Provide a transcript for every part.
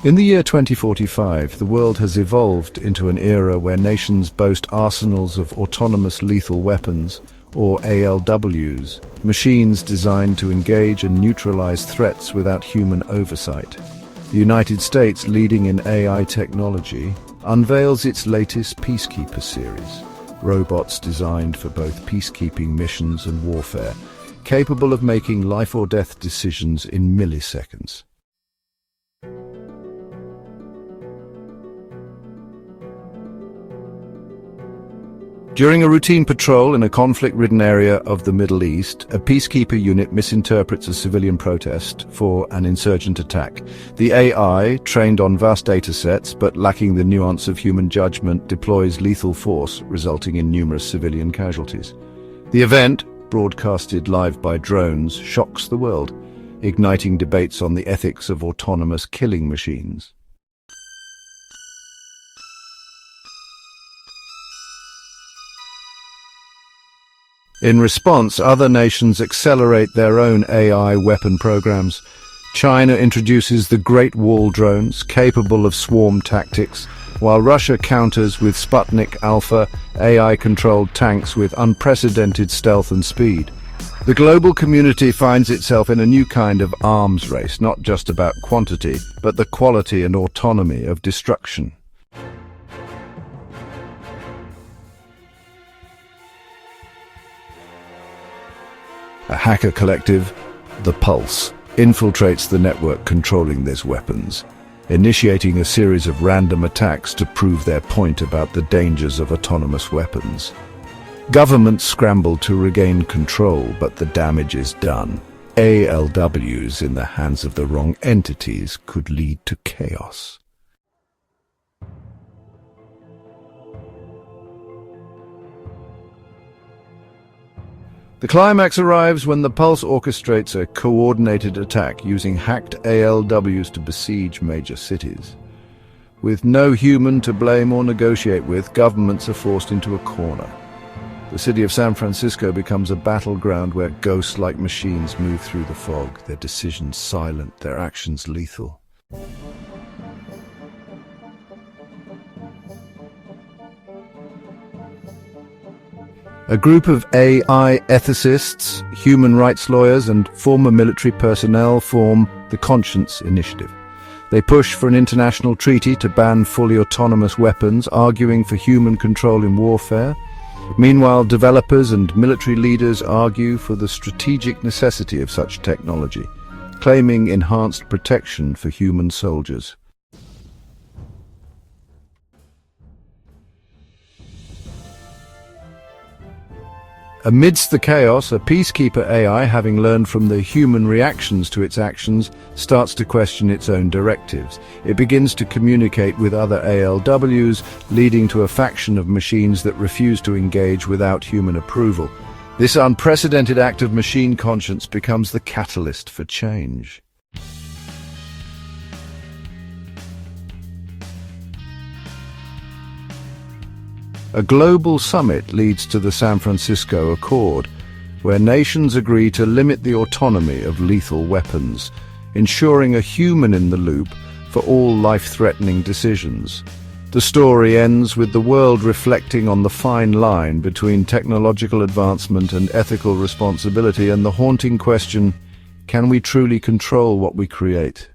In the year 2045, the world has evolved into an era where nations boast arsenals of autonomous lethal weapons, or ALWs, machines designed to engage and neutralize threats without human oversight. The United States, leading in AI technology, unveils its latest Peacekeeper series, robots designed for both peacekeeping missions and warfare, capable of making life-or-death decisions in milliseconds. During a routine patrol in a conflict-ridden area of the Middle East, a peacekeeper unit misinterprets a civilian protest for an insurgent attack. The AI, trained on vast datasets but lacking the nuance of human judgment, deploys lethal force, resulting in numerous civilian casualties. The event, broadcasted live by drones, shocks the world, igniting debates on the ethics of autonomous killing machines. In response, other nations accelerate their own AI weapon programs. China introduces the Great Wall drones, capable of swarm tactics, while Russia counters with Sputnik Alpha, AI-controlled tanks with unprecedented stealth and speed. The global community finds itself in a new kind of arms race, not just about quantity, but the quality and autonomy of destruction. A hacker collective, the Pulse, infiltrates the network controlling these weapons, initiating a series of random attacks to prove their point about the dangers of autonomous weapons. Governments scramble to regain control, but the damage is done. ALWs in the hands of the wrong entities could lead to chaos. The climax arrives when the Pulse orchestrates a coordinated attack using hacked ALWs to besiege major cities. With no human to blame or negotiate with, governments are forced into a corner. The city of San Francisco becomes a battleground where ghost-like machines move through the fog, their decisions silent, their actions lethal. A group of AI ethicists, human rights lawyers, and former military personnel form the Conscience Initiative. They push for an international treaty to ban fully autonomous weapons, arguing for human control in warfare. Meanwhile, developers and military leaders argue for the strategic necessity of such technology, claiming enhanced protection for human soldiers. Amidst the chaos, a Peacekeeper AI, having learned from the human reactions to its actions, starts to question its own directives. It begins to communicate with other ALWs, leading to a faction of machines that refuse to engage without human approval. This unprecedented act of machine conscience becomes the catalyst for change. A global summit leads to the San Francisco Accord, where nations agree to limit the autonomy of lethal weapons, ensuring a human in the loop for all life-threatening decisions. The story ends with the world reflecting on the fine line between technological advancement and ethical responsibility, and the haunting question, can we truly control what we create?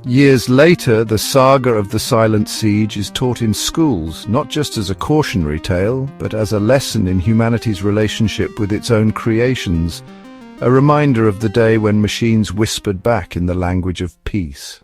Years later, the saga of the Silent Siege is taught in schools, not just as a cautionary tale, but as a lesson in humanity's relationship with its own creations, a reminder of the day when machines whispered back in the language of peace.